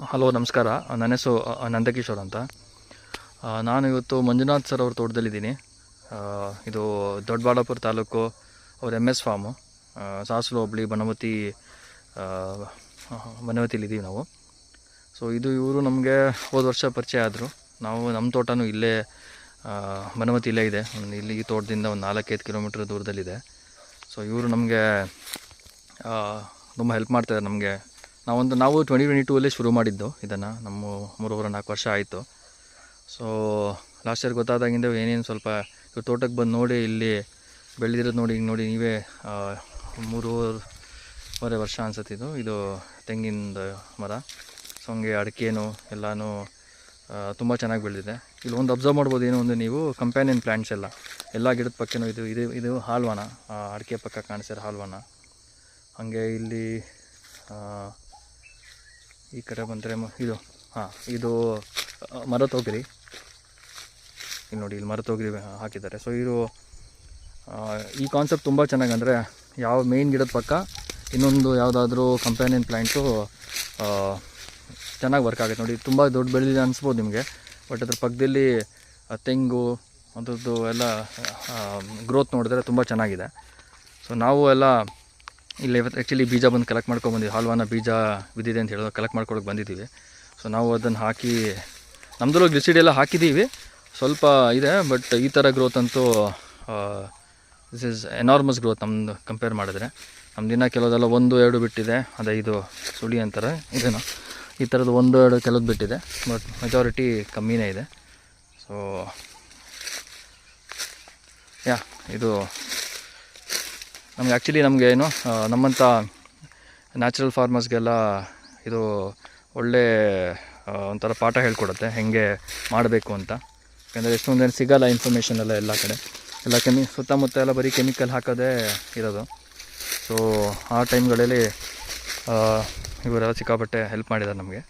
Hello ನಮಸ್ಕಾರ. ನನ್ನ ಹೆಸರು ನಂದಕಿಶೋರ್ ಅಂತ. ನಾನು ಇವತ್ತು ಮಂಜುನಾಥ್ ಸರ್ ಅವ್ರ ತೋಟದಲ್ಲಿದ್ದೀನಿ. ಇದು ದೊಡ್ಡಬಳ್ಳಾಪುರ ತಾಲೂಕು, ಅವ್ರ MS ಫಾರ್ಮು, ಸಾಸಲು ಹೋಬಳಿ ಬನವತಿಲಿದ್ದೀವಿ ನಾವು. ಸೊ ಇವರು ನಮಗೆ ಹೋದ ವರ್ಷ ಪರಿಚಯ ಆದರು. ನಮ್ಮ ತೋಟನೂ ಇಲ್ಲೇ ಬನವತಿಲೇ ಇದೆ. ಇಲ್ಲಿ ಈ ತೋಟದಿಂದ ಒಂದು 4-5 ಕಿಲೋಮೀಟ್ರ್ ದೂರದಲ್ಲಿದೆ. ಸೊ ಇವರು ನಮಗೆ ತುಂಬ ಹೆಲ್ಪ್ ಮಾಡ್ತಾಯಿದ್ದಾರೆ ನಮಗೆ. ನಾವು 2022 ಶುರು ಮಾಡಿದ್ದು ಇದನ್ನು. ನಮ್ಮ 3-4 ವರ್ಷ ಆಯಿತು. ಸೊ ಲಾಸ್ಟ್ ಇಯರ್ ಗೊತ್ತಾದಾಗಿಂದ ಏನೇನು ಸ್ವಲ್ಪ ಇವ್ರ ತೋಟಕ್ಕೆ ಬಂದು ನೋಡಿ, ಇಲ್ಲಿ ಬೆಳೆದಿರೋದು ನೋಡಿ ನೀವೇ 3.5 ವರ್ಷ ಅನ್ಸುತ್ತಿದ್ದು. ಇದು ತೆಂಗಿನ ಮರ, ಸೊ ಹಂಗೆ ಅಡಿಕೆನೂ ಎಲ್ಲನೂ ತುಂಬ ಚೆನ್ನಾಗಿ ಬೆಳೆದಿದೆ. ಇಲ್ಲಿ ಒಂದು ಅಬ್ಸರ್ವ್ ಮಾಡ್ಬೋದು, ಏನೋ ಒಂದು ನೀವು ಕಂಪ್ಯಾನಿಯನ್ ಪ್ಲ್ಯಾಂಟ್ಸ್ ಎಲ್ಲ ಗಿಡದ ಪಕ್ಕನೂ ಇದು ಹಾಲ್ವನ, ಅಡಿಕೆ ಪಕ್ಕ ಕಾಣಿಸಿರೋ ಹಾಲ್ವನ. ಹಾಗೆ ಇಲ್ಲಿ ಈ ಕಡೆ ಬಂದರೆ ಇದು ಮರತೋಗರಿ. ಇಲ್ಲಿ ನೋಡಿ, ಇಲ್ಲಿ ಮರತೋಗರಿ ಹಾಕಿದ್ದಾರೆ. ಸೊ ಈ ಕಾನ್ಸೆಪ್ಟ್ ತುಂಬ ಚೆನ್ನಾಗಿ, ಅಂದರೆ ಯಾವ ಮೇಯ್ನ್ ಗಿಡದ ಪಕ್ಕ ಇನ್ನೊಂದು ಯಾವುದಾದ್ರೂ ಕಂಪ್ಯಾನಿಯನ್ ಪ್ಲ್ಯಾಂಟು ಚೆನ್ನಾಗಿ ವರ್ಕ್ ಆಗುತ್ತೆ ನೋಡಿ. ತುಂಬ ದೊಡ್ಡ ಬೆಳೆದಿದೆ ಅನಿಸ್ಬೋದು ನಿಮಗೆ, ಬಟ್ ಅದ್ರ ಪಕ್ಕದಲ್ಲಿ ತೆಂಗು ಅದ್ರದ್ದು ಎಲ್ಲ ಗ್ರೋತ್ ನೋಡಿದ್ರೆ ತುಂಬ ಚೆನ್ನಾಗಿದೆ. ಸೊ ನಾವು ಎಲ್ಲ ಇಲ್ಲಿ ಆ್ಯಕ್ಚುಲಿ ಬೀಜ ಬಂದು ಕಲೆಕ್ಟ್ ಮಾಡ್ಕೊಂಡ್ಬಂದಿದ್ದೀವಿ. ಹಾಲ್ವನ ಬೀಜ ಬಿದ್ದಿದೆ ಅಂತ ಹೇಳೋದು ಕಲೆಕ್ಟ್ ಮಾಡ್ಕೊಳಕ್ಕೆ ಬಂದಿದ್ದೀವಿ. ಸೊ ನಾವು ಅದನ್ನು ಹಾಕಿ ನಮ್ಮದಲ್ಲೂ ಗ್ಲಿಸಿಡ್ ಎಲ್ಲ ಹಾಕಿದ್ದೀವಿ, ಸ್ವಲ್ಪ ಇದೆ. ಬಟ್ ಈ ಥರ ಗ್ರೋತ್ ಅಂತೂ ದಿಸ್ ಈಸ್ ಎನಾರ್ಮಸ್ ಗ್ರೋತ್ ನಮ್ಮದು ಕಂಪೇರ್ ಮಾಡಿದ್ರೆ. ನಮ್ಮದಿನ ಕೆಲವುದೆಲ್ಲ 1-2 ಬಿಟ್ಟಿದೆ, ಅದೇ ಇದು ಸುಳಿ ಅಂತಾರೆ ಇದನ್ನು. ಈ ಥರದ್ದು 1-2 ಕೆಲವ್ದು ಬಿಟ್ಟಿದೆ, ಬಟ್ ಮೆಜಾರಿಟಿ ಕಮ್ಮಿನೇ ಇದೆ. ಸೊ ಇದು ನಮಗೆ ಏನು ನಮ್ಮಂಥ ನ್ಯಾಚುರಲ್ ಫಾರ್ಮರ್ಸ್ಗೆಲ್ಲ ಇದು ಒಳ್ಳೆ ಒಂಥರ ಪಾಠ ಹೇಳ್ಕೊಡುತ್ತೆ, ಹೇಗೆ ಮಾಡಬೇಕು ಅಂತ. ಯಾಕಂದರೆ ಎಷ್ಟೊಂದೇನು ಸಿಗೋಲ್ಲ ಇನ್ಫಾರ್ಮೇಷನ್ ಎಲ್ಲ ಕಡೆ. ಸುತ್ತಮುತ್ತ ಎಲ್ಲ ಬರೀ ಕೆಮಿಕಲ್ ಹಾಕೋದೇ ಇರೋದು. ಸೊ ಆ ಟೈಮ್ಗಳಲ್ಲಿ ಇವರೆಲ್ಲ ಸಿಕ್ಕಾಪಟ್ಟೆ ಹೆಲ್ಪ್ ಮಾಡಿದ್ದಾರೆ ನಮಗೆ.